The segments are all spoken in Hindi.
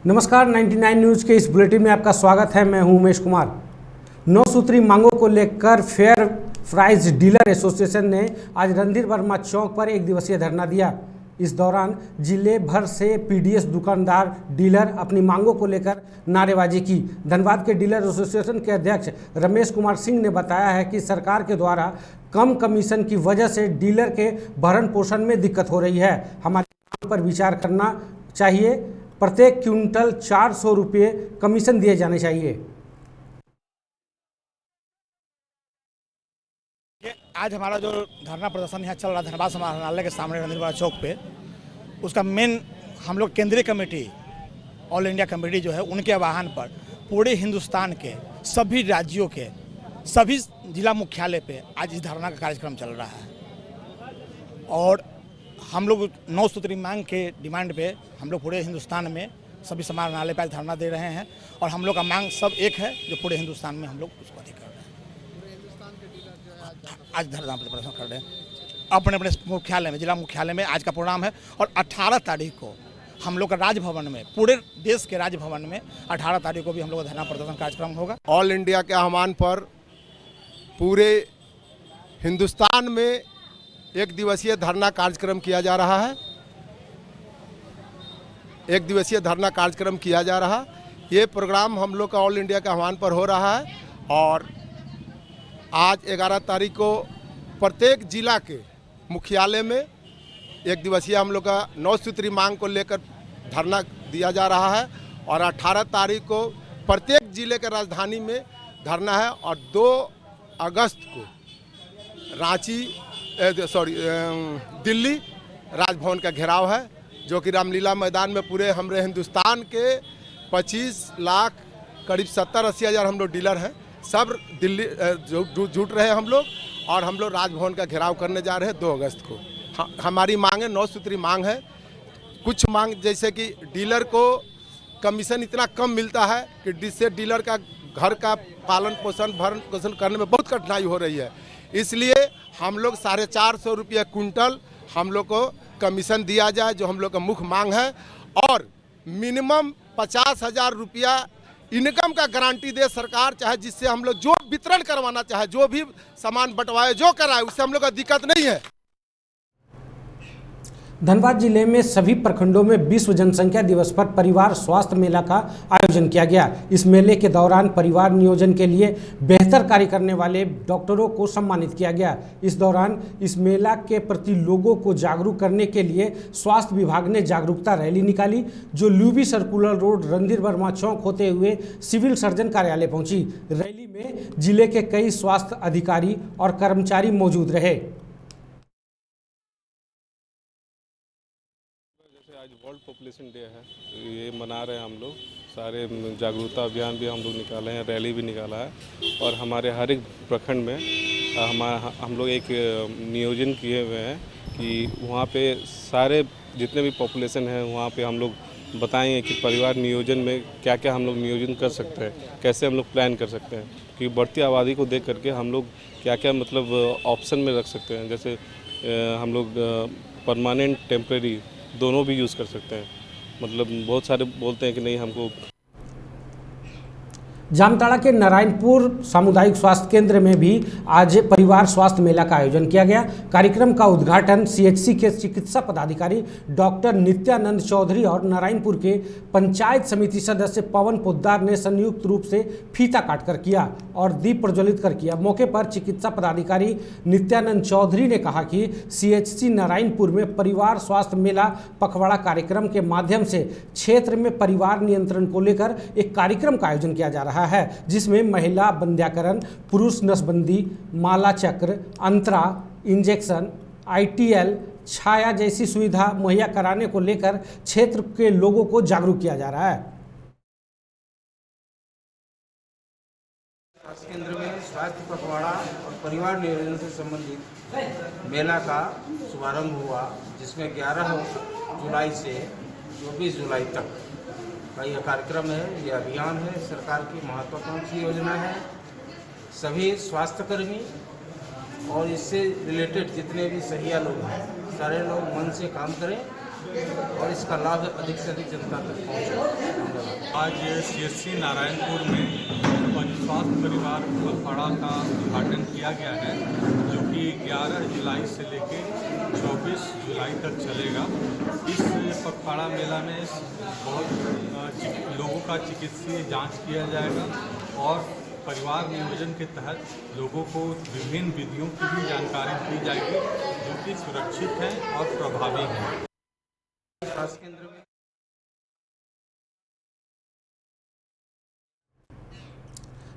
नमस्कार, 99 न्यूज़ के इस बुलेटिन में आपका स्वागत है। मैं हूं उमेश कुमार। 9 सूत्री मांगों को लेकर फेयर प्राइस डीलर एसोसिएशन ने आज रणधीर वर्मा चौक पर एक दिवसीय धरना दिया। इस दौरान जिले भर से पीडीएस दुकानदार डीलर अपनी मांगों को लेकर नारेबाजी की। धनबाद के डीलर एसोसिएशन के अध्यक्ष रमेश कुमार सिंह ने बताया है कि सरकार के द्वारा कम कमीशन की वजह से डीलर के भरण पोषण में दिक्कत हो रही है। हमारी मांग पर विचार करना चाहिए। प्रत्येक क्विंटल 400 रुपये कमीशन दिए जाने चाहिए। आज हमारा जो धरना प्रदर्शन यहाँ चल रहा है धनबाद समाहरणालय के सामने रणधीर वर्मा चौक पे, उसका मेन हम लोग केंद्रीय कमेटी ऑल इंडिया कमेटी जो है उनके आह्वान पर पूरे हिंदुस्तान के सभी राज्यों के सभी जिला मुख्यालय पे आज इस धरना का कार्यक्रम चल रहा है। और हम लोग 9 सूत्री मांग के डिमांड पे हम लोग पूरे हिंदुस्तान में सभी समाहरणालय पर धरना दे रहे हैं। और हम लोग का मांग सब एक है जो पूरे हिंदुस्तान में हम लोग उसको अधिक कर रहे हैं। आज धरना प्रदर्शन कर रहे हैं अपने अपने मुख्यालय में, जिला मुख्यालय में आज का प्रोग्राम है। और 18 तारीख को हम लोग का राजभवन में, पूरे देश के राजभवन में 18 तारीख को भी हम लोग का धरना प्रदर्शन कार्यक्रम होगा। ऑल इंडिया के आह्वान पर पूरे हिंदुस्तान में एक दिवसीय धरना कार्यक्रम किया जा रहा है। एक दिवसीय धरना कार्यक्रम किया जा रहा है। ये प्रोग्राम हम लोग का ऑल इंडिया के आह्वान पर हो रहा है। और आज 11 तारीख को प्रत्येक जिला के मुख्यालय में एक दिवसीय हम लोग का 9 सूत्री मांग को लेकर धरना दिया जा रहा है। और 18 तारीख को प्रत्येक जिले के राजधानी में धरना है। और 2 अगस्त को दिल्ली राजभवन का घेराव है, जो कि रामलीला मैदान में पूरे हमारे हिंदुस्तान के 25 लाख करीब 70-80 हज़ार हम लोग डीलर हैं। सब दिल्ली जुट रहे हैं हम लोग। और हम लोग राजभवन का घेराव करने जा रहे हैं 2 अगस्त को। हमारी मांग है, 9 सूत्री मांग है। कुछ मांग जैसे कि डीलर को कमीशन इतना कम मिलता है कि जिससे डीलर का घर का पालन पोषण भरण पोषण करने में बहुत कठिनाई हो रही है। इसलिए हम लोग 450 रुपये क्विंटल हम लोग को कमीशन दिया जाए, जो हम लोग का मुख्य मांग है। और मिनिमम 50,000 रुपया इनकम का गारंटी दे सरकार, चाहे जिससे हम लोग जो वितरण करवाना चाहे, जो भी सामान बंटवाए, जो कराए, उससे हम लोग का दिक्कत नहीं है। धनबाद जिले में सभी प्रखंडों में विश्व जनसंख्या दिवस पर परिवार स्वास्थ्य मेला का आयोजन किया गया। इस मेले के दौरान परिवार नियोजन के लिए बेहतर कार्य करने वाले डॉक्टरों को सम्मानित किया गया। इस दौरान इस मेला के प्रति लोगों को जागरूक करने के लिए स्वास्थ्य विभाग ने जागरूकता रैली निकाली, जो ल्यूबी सर्कुलर रोड रणधीर वर्मा चौक होते हुए सिविल सर्जन कार्यालय पहुंची। रैली में जिले के कई स्वास्थ्य अधिकारी और कर्मचारी मौजूद रहे। आज वर्ल्ड पॉपुलेशन डे है, ये मना रहे हैं हम लोग। सारे जागरूकता अभियान भी हम लोग निकाले हैं, रैली भी निकाला है। और हमारे हर एक प्रखंड में हम लोग एक नियोजन किए हुए हैं कि वहाँ पे सारे जितने भी पॉपुलेशन हैं वहाँ पे हम लोग बताएंगे कि परिवार नियोजन में क्या क्या हम लोग नियोजन कर सकते हैं, कैसे हम लोग प्लान कर सकते हैं। क्योंकि बढ़ती आबादी को देख करके हम लोग क्या क्या मतलब ऑप्शन में रख सकते हैं। जैसे हम लोग परमानेंट टेम्प्रेरी दोनों भी यूज़ कर सकते हैं। मतलब बहुत सारे बोलते हैं कि नहीं हमको। जामताड़ा के नारायणपुर सामुदायिक स्वास्थ्य केंद्र में भी आज परिवार स्वास्थ्य मेला का आयोजन किया गया। कार्यक्रम का उद्घाटन सीएचसी के चिकित्सा पदाधिकारी डॉक्टर नित्यानंद चौधरी और नारायणपुर के पंचायत समिति सदस्य पवन पोद्दार ने संयुक्त रूप से फीता काटकर किया और दीप प्रज्वलित कर किया। मौके पर चिकित्सा पदाधिकारी नित्यानंद चौधरी ने कहा कि सीएचसी नारायणपुर में परिवार स्वास्थ्य मेला पखवाड़ा कार्यक्रम के माध्यम से क्षेत्र में परिवार नियंत्रण को लेकर एक कार्यक्रम का आयोजन किया जा रहा है, जिसमें महिला बंध्याकरण, पुरुष नसबंदी, माला चक्र, अंतरा, इंजेक्शन, आईटीएल, छाया जैसी सुविधा मुहैया कराने को लेकर क्षेत्र के लोगों को जागरूक किया जा रहा है। स्वास्थ्य केंद्र में स्वास्थ्य पखवाड़ा और परिवार नियोजन से संबंधित मेला का शुभारंभ हुआ, जिसमें 11 जुलाई से 24 जुलाई तक का यह कार्यक्रम है। यह अभियान है, सरकार की महत्वाकांक्षी योजना है। सभी स्वास्थ्यकर्मी और इससे रिलेटेड जितने भी सहिया लोग हैं, सारे लोग मन से काम करें और इसका लाभ अधिक से अधिक जनता तक पहुँचे। आज CHC नारायणपुर में स्वास्थ्य परिवार पखवाड़ा का उद्घाटन किया गया है, जो कि 11 जुलाई से लेकर 24 जुलाई तक चलेगा। इस पखवाड़ा मेला में बहुत लोगों का चिकित्सीय जांच किया जाएगा और परिवार नियोजन के तहत लोगों को विभिन्न विधियों की भी जानकारी दी जाएगी, जो कि सुरक्षित हैं और प्रभावी हैं। स्वास्थ्य केंद्र में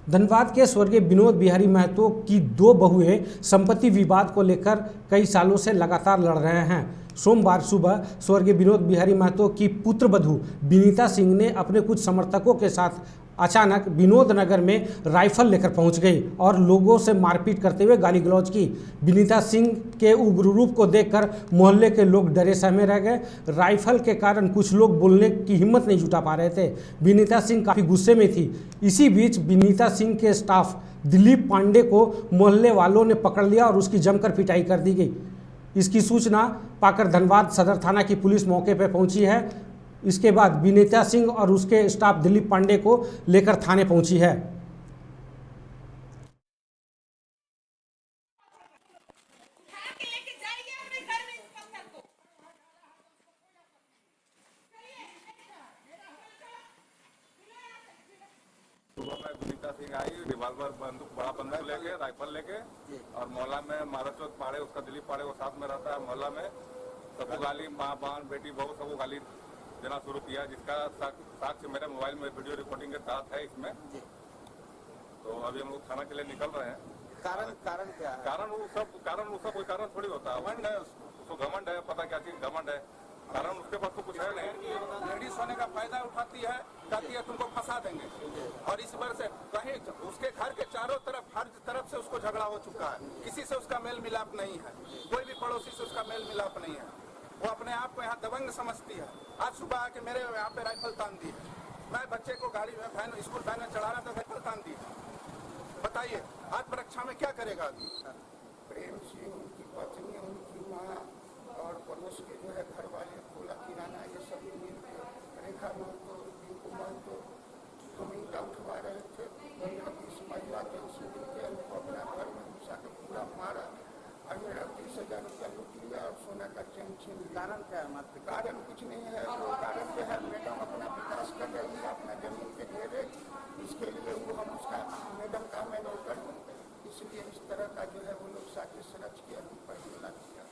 धनबाद के स्वर्गीय विनोद बिहारी महतो की 2 बहुएं संपत्ति विवाद को लेकर कई सालों से लगातार लड़ रहे हैं। सोमवार सुबह स्वर्गीय विनोद बिहारी महतो की पुत्रवधू विनीता सिंह ने अपने कुछ समर्थकों के साथ अचानक विनोद नगर में राइफल लेकर पहुंच गई और लोगों से मारपीट करते हुए गाली गलौज की। विनीता सिंह के उग्र रूप को देखकर मोहल्ले के लोग डरे सहमे रह गए। राइफल के कारण कुछ लोग बोलने की हिम्मत नहीं जुटा पा रहे थे। विनीता सिंह काफ़ी गुस्से में थी। इसी बीच विनीता सिंह के स्टाफ दिलीप पांडे को मोहल्ले वालों ने पकड़ लिया और उसकी जमकर पिटाई कर दी गई। इसकी सूचना पाकर धनबाद सदर थाना की पुलिस मौके पर पहुंची है। इसके बाद विनीता सिंह और उसके स्टाफ दिलीप पांडे को लेकर थाने पहुंची है। विनीता सिंह आई रिवाल्वर बंदूक बड़ा बंदूक लेके राइफल लेके और मोहल्ला में मारा चौथ पाड़े उसका दिलीप पाड़े वो साथ में रहता है। मोहल्ला में सबको गाली माँ बहन बेटी बहू सबको गाली देना शुरू किया, जिसका साक्ष्य मेरे मोबाइल में वीडियो रिकॉर्डिंग के साथ है इसमें। तो अभी हम लोग थाना के लिए निकल रहे हैं। कारण क्या है? कारण वो सब कोई कारण थोड़ी होता है। घमंड है, उसको घमंड है, पता क्या चीज घमंड है। कारण उसके पास तो कुछ है नहीं। लेडीज होने का फायदा उठाती है, कहती है तुमको फंसा देंगे। और इस बार से कहीं उसके घर के चारों तरफ हर तरफ से उसको झगड़ा हो चुका है। किसी से उसका मेल मिलाप नहीं है, कोई भी पड़ोसी से उसका मेल मिलाप नहीं है। वो अपने आप को यहाँ दबंग समझती है। आज सुबह आके मेरे यहाँ पे राइफल तान दी है। मैं बच्चे को गाड़ी में वैन स्कूल वैन में चढ़ा रहा था, राइफल तान दी। बताइए आत्मरक्षा में क्या करेगा आदमी? प्रेम सिंह उनकी पत्नी उनकी माँ और पड़ोस के जो है घर वाले खोला किराना ये सब मिल के रेखा महतो दीपू महतो हम ईटा उठवा रहे थे। 15-20 महिला थे, उसमें मिलकर हमको अपना घर में घुसा के पूरा मारा और मेरा 30,000 रुपया लूट लिया और सोना का चेन छीन लिया। कारण क्या है? मात्र कारण कुछ नहीं है। वो कारण जो है मैडम अपना विकास कर रही है, अपना जमीन के घेरे, इसके लिए वो हम उसका मैडम का मैं नौकर हूँ, इसलिए इस तरह का जो है वो लोग साजिश रच के हम पर हमला किया।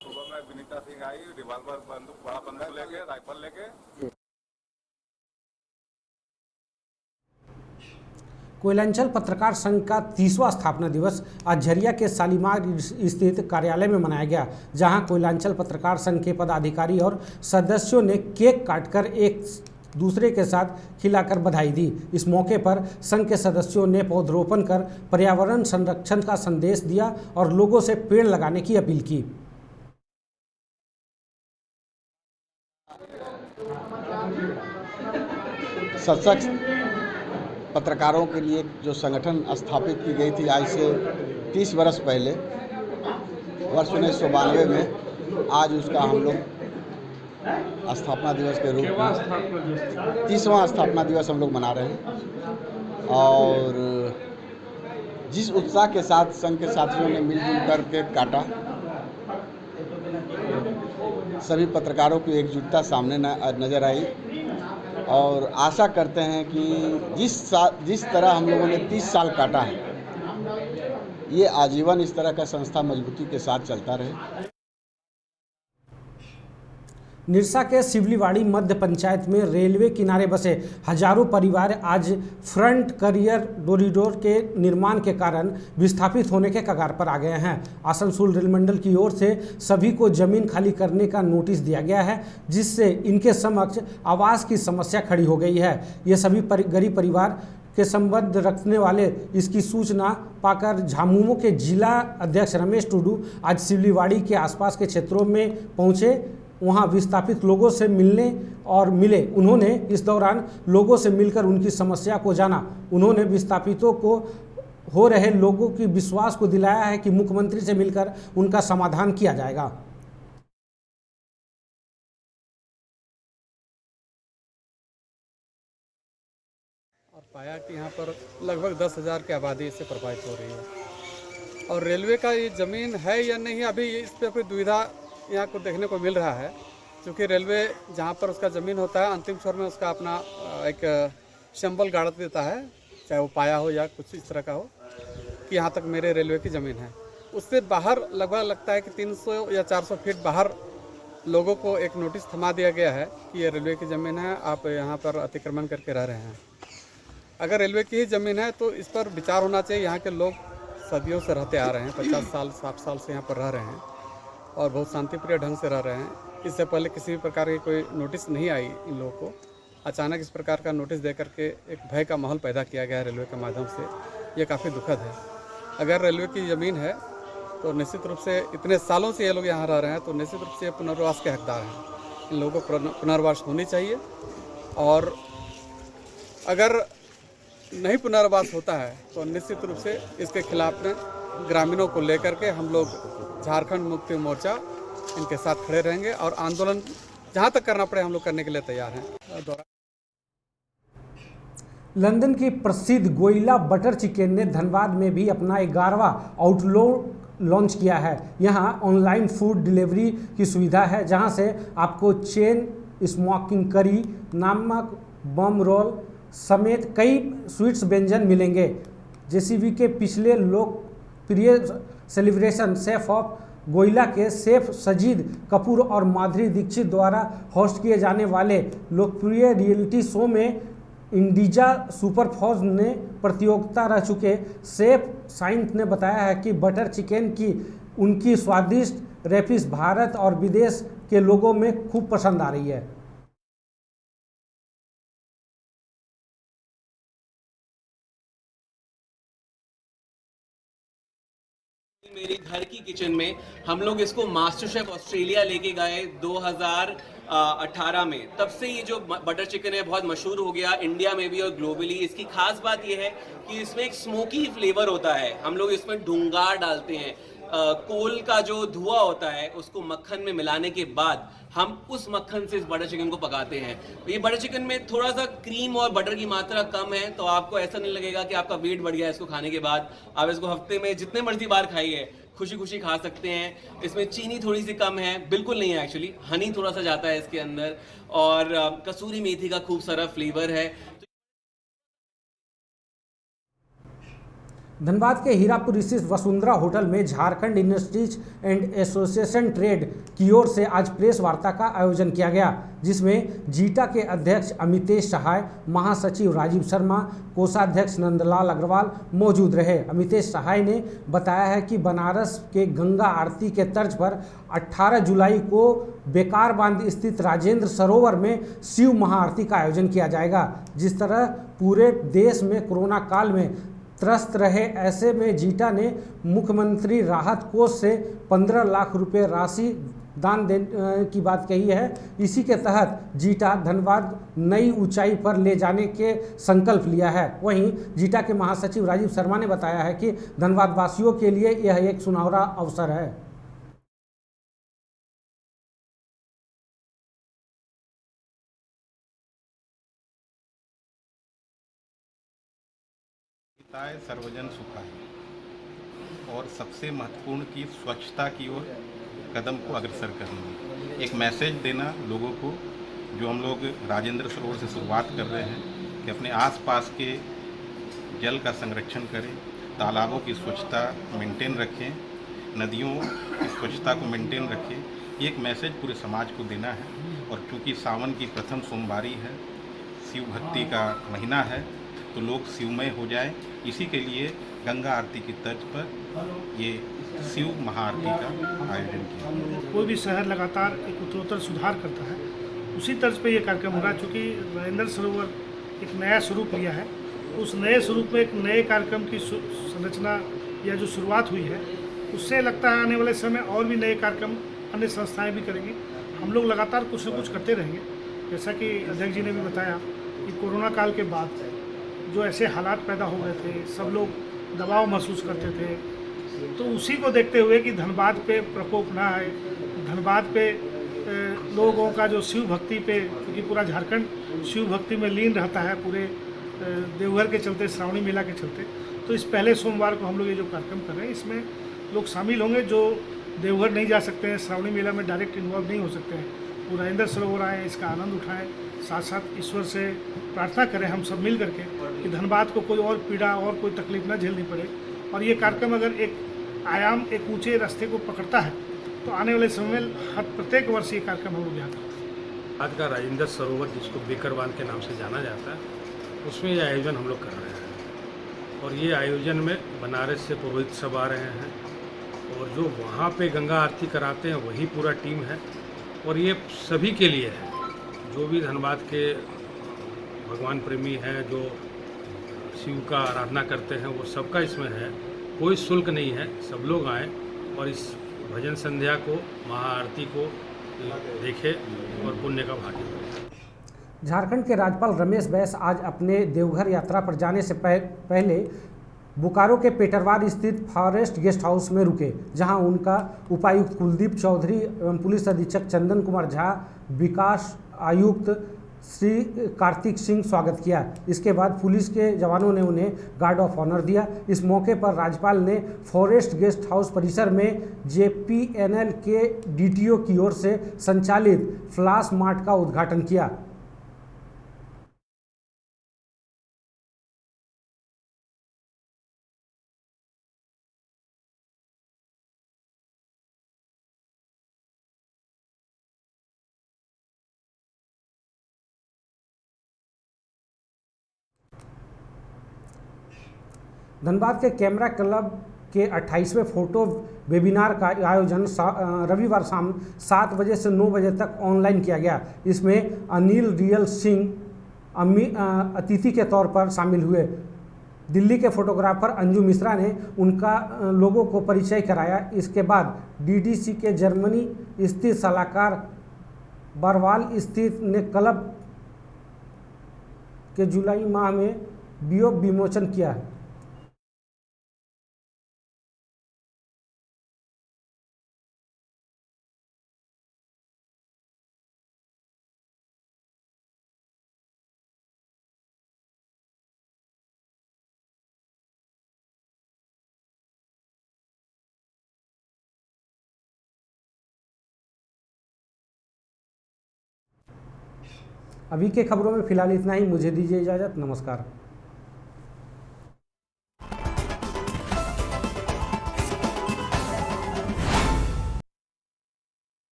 सुबह में विनीता सिंह आई रिवाल्वर बंदूक बड़ा बंदूक लेके राइफल लेके। कोयलांचल पत्रकार संघ का 30वां स्थापना दिवस आज झरिया के शालीमार स्थित कार्यालय में मनाया गया, जहां कोयलांचल पत्रकार संघ के पदाधिकारी और सदस्यों ने केक काटकर एक दूसरे के साथ खिलाकर बधाई दी। इस मौके पर संघ के सदस्यों ने पौधरोपण कर पर्यावरण संरक्षण का संदेश दिया और लोगों से पेड़ लगाने की अपील की। सशक्त पत्रकारों के लिए जो संगठन स्थापित की गई थी आज से 30 वर्ष पहले, वर्ष 1992 में, आज उसका हम लोग स्थापना दिवस के रूप में 30वां स्थापना दिवस हम लोग मना रहे हैं। और जिस उत्साह के साथ संघ के साथियों ने मिलजुल कर केक काटा, सभी पत्रकारों की एकजुटता सामने नजर आई और आशा करते हैं कि जिस तरह हम लोगों ने 30 साल काटा है, ये आजीवन इस तरह का संस्था मजबूती के साथ चलता रहे। निरसा के सिवलीवाड़ी मध्य पंचायत में रेलवे किनारे बसे हजारों परिवार आज फ्रंट करियर कॉरिडोर के निर्माण के कारण विस्थापित होने के कगार पर आ गए हैं। आसनसोल रेल मंडल की ओर से सभी को जमीन खाली करने का नोटिस दिया गया है, जिससे इनके समक्ष आवास की समस्या खड़ी हो गई है। ये सभी गरीब परिवार के संबंध रखने वाले इसकी सूचना पाकर झामुमो के जिला अध्यक्ष रमेश टुडू आज सिवलीवाड़ी के आसपास के क्षेत्रों में पहुँचे। वहां विस्थापित लोगों से मिले। उन्होंने इस दौरान लोगों से मिलकर उनकी समस्या को जाना। उन्होंने विस्थापितों को हो रहे लोगों की विश्वास को दिलाया है कि मुख्यमंत्री से मिलकर उनका समाधान किया जाएगा। पाया कि यहाँ पर लगभग 10,000 की आबादी इससे प्रभावित हो रही है और रेलवे का ये ज़मीन है या नहीं, अभी इस पर कोई दुविधा यहाँ को देखने को मिल रहा है, क्योंकि रेलवे जहाँ पर उसका ज़मीन होता है अंतिम छोर में उसका अपना एक सिंबल गाड़ देता है, चाहे वो पाया हो या कुछ इस तरह का हो कि यहाँ तक मेरे रेलवे की ज़मीन है। उससे बाहर लगभग लगता है कि 300 या 400 फीट बाहर लोगों को एक नोटिस थमा दिया गया है कि ये रेलवे की ज़मीन है, आप यहाँ पर अतिक्रमण करके रह रहे हैं। अगर रेलवे की ही ज़मीन है तो इस पर विचार होना चाहिए। यहाँ के लोग सदियों से रहते आ रहे हैं, 50 साल 60 साल से यहाँ पर रह रहे हैं और बहुत शांतिप्रिय ढंग से रह रहे हैं। इससे पहले किसी भी प्रकार की कोई नोटिस नहीं आई इन लोगों को। अचानक इस प्रकार का नोटिस दे करके एक भय का माहौल पैदा किया गया है रेलवे के माध्यम से, ये काफ़ी दुखद है। अगर रेलवे की ज़मीन है तो निश्चित रूप से इतने सालों से ये लोग यहाँ रह रहे हैं तो निश्चित रूप से पुनर्वास के हकदार हैं। इन लोगों को पुनर्वास होनी चाहिए और अगर नहीं पुनर्वास होता है तो निश्चित रूप से इसके खिलाफ में ग्रामीणों को लेकर के हम लोग झारखंड मुक्ति मोर्चा इनके साथ खड़े रहेंगे और आंदोलन जहाँ तक करना पड़े हम लोग करने के लिए तैयार हैं। लंदन की प्रसिद्ध गोइला बटर चिकन ने धनबाद में भी अपना 11वां आउटलेट लॉन्च किया है। यहाँ ऑनलाइन फूड डिलीवरी की सुविधा है, जहाँ से आपको चेन स्मोकिंग करी, नमक बम रोल समेत कई स्वीट्स व्यंजन मिलेंगे। जेसीबी के पिछले लोकप्रिय सेलिब्रेशन शेफ ऑफ गोइला के शेफ सजीद कपूर और माधुरी दीक्षित द्वारा होस्ट किए जाने वाले लोकप्रिय रियलिटी शो में इंडिजा सुपरफॉज ने प्रतियोगिता रह चुके शेफ साइंस ने बताया है कि बटर चिकन की उनकी स्वादिष्ट रेसिपी भारत और विदेश के लोगों में खूब पसंद आ रही है। मेरे घर की किचन में हम लोग इसको मास्टर शेफ ऑस्ट्रेलिया लेके गए 2018 में। तब से ये जो बटर चिकन है बहुत मशहूर हो गया इंडिया में भी और ग्लोबली। इसकी खास बात ये है कि इसमें एक स्मोकी फ्लेवर होता है। हम लोग इसमें ढूंगार डालते हैं, कोल का जो धुआं होता है उसको मक्खन में मिलाने के बाद हम उस मक्खन से इस बटर चिकन को पकाते हैं। ये बटर चिकन में थोड़ा सा क्रीम और बटर की मात्रा कम है, तो आपको ऐसा नहीं लगेगा कि आपका वेट बढ़ गया है इसको खाने के बाद। आप इसको हफ्ते में जितने मर्जी बार खाइए, खुशी खुशी खा सकते हैं। इसमें चीनी थोड़ी सी कम है, बिल्कुल नहीं है एक्चुअली, हनी थोड़ा सा जाता है इसके अंदर और कसूरी मेथी का खूब सारा फ्लेवर है। धनबाद के हीरापुर स्थित वसुंधरा होटल में Jharkhand industries and association trade की ओर से आज प्रेस वार्ता का आयोजन किया गया, जिसमें जीटा के अध्यक्ष अमितेश सहाय, महासचिव राजीव शर्मा, कोषाध्यक्ष नंदलाल अग्रवाल मौजूद रहे। अमितेश सहाय ने बताया है कि बनारस के गंगा आरती के तर्ज पर 18 जुलाई को बेकार बांध स्थित राजेंद्र सरोवर में शिव महाआरती का आयोजन किया जाएगा। जिस तरह पूरे देश में कोरोना काल में त्रस्त रहे, ऐसे में जीटा ने मुख्यमंत्री राहत कोष से 15 लाख रुपए राशि दान देने की बात कही है। इसी के तहत जीटा धनबाद नई ऊंचाई पर ले जाने के संकल्प लिया है। वहीं जीटा के महासचिव राजीव शर्मा ने बताया है कि धनबाद वासियों के लिए यह एक सुनहरा अवसर है। सर्वजन सुखाय और सबसे महत्वपूर्ण की स्वच्छता की ओर कदम को अग्रसर करना, एक मैसेज देना लोगों को, जो हम लोग राजेंद्र सरोवर से शुरुआत कर रहे हैं कि अपने आसपास के जल का संरक्षण करें, तालाबों की स्वच्छता मेंटेन रखें, नदियों की स्वच्छता को मेंटेन रखें। ये एक मैसेज पूरे समाज को देना है। और चूँकि सावन की प्रथम सोमवारी है, शिव भक्ति का महीना है, तो लोग शिवमय हो जाए, इसी के लिए गंगा आरती की तर्ज पर ये शिव महाआरती का आयोजन किया। कोई भी शहर लगातार एक उत्तरोत्तर सुधार करता है, उसी तर्ज पे ये कार्यक्रम हो रहा है। चूँकि राजेंद्र सरोवर एक नया स्वरूप लिया है, उस नए स्वरूप में एक नए कार्यक्रम की संरचना या जो शुरुआत हुई है, उससे लगता है आने वाले समय और भी नए कार्यक्रम अन्य संस्थाएं भी करेंगी। हम लोग लगातार कुछ न कुछ करते रहेंगे। जैसा कि अध्यक्ष जी ने भी बताया कि कोरोना काल के बाद जो ऐसे हालात पैदा हो गए थे, सब लोग दबाव महसूस करते थे, तो उसी को देखते हुए कि धनबाद पे प्रकोप ना आए, धनबाद पे लोगों का जो शिव भक्ति पे, क्योंकि पूरा झारखंड शिव भक्ति में लीन रहता है, पूरे देवघर के चलते, श्रावणी मेला के चलते। तो इस पहले सोमवार को हम लोग ये जो कार्यक्रम कर रहे हैं, इसमें लोग शामिल होंगे जो देवघर नहीं जा सकते हैं, श्रावणी मेला में डायरेक्ट इन्वॉल्व नहीं हो सकते हैं, वो राजेंद्र सरोवर आएँ, इसका आनंद उठाएं, साथ साथ ईश्वर से प्रार्थना करें हम सब मिल करके कि धनबाद को कोई और पीड़ा और कोई तकलीफ न झेलनी पड़े। और ये कार्यक्रम अगर एक आयाम, एक ऊंचे रास्ते को पकड़ता है तो आने वाले समय में हर प्रत्येक वर्ष ये कार्यक्रम हम लोग यहाँ करते हैं। आज का राजेंद्र सरोवर, जिसको बेकर बांध के नाम से जाना जाता है, उसमें ये आयोजन हम लोग कर रहे हैं। और ये आयोजन में बनारस से पुरोहित सब आ रहे हैं और जो वहाँ पे गंगा आरती कराते हैं वही पूरा टीम है। और ये सभी के लिए है, जो भी धनबाद के भगवान प्रेमी हैं, जो शिव का आराधना करते हैं, वो सबका इसमें है। कोई शुल्क नहीं है, सब लोग आएँ और इस भजन संध्या को, महाआरती को देखें और पुण्य का भागी बने। झारखंड के राज्यपाल रमेश बैस आज अपने देवघर यात्रा पर जाने से पहले बोकारो के पेटरवार स्थित फॉरेस्ट गेस्ट हाउस में रुके, जहां उनका उपायुक्त कुलदीप चौधरी एवं पुलिस अधीक्षक चंदन कुमार झा, विकास आयुक्त श्री कार्तिक सिंह स्वागत किया। इसके बाद पुलिस के जवानों ने उन्हें गार्ड ऑफ ऑनर दिया। इस मौके पर राज्यपाल ने फॉरेस्ट गेस्ट हाउस परिसर में JPNL के DTO की ओर से संचालित फ्लाश मार्ट का उद्घाटन किया। धनबाद के कैमरा क्लब के 28वें फोटो वेबिनार का आयोजन रविवार शाम 7 बजे से 9 बजे तक ऑनलाइन किया गया। इसमें अनिल रियल सिंह अतिथि के तौर पर शामिल हुए। दिल्ली के फोटोग्राफर अंजू मिश्रा ने उनका लोगों को परिचय कराया। इसके बाद DDC के जर्मनी स्थित सलाहकार बरवाल स्थित ने क्लब के जुलाई माह में वियोग विमोचन किया। अभी के खबरों में फिलहाल इतना ही। मुझे दीजिए इजाज़त। नमस्कार।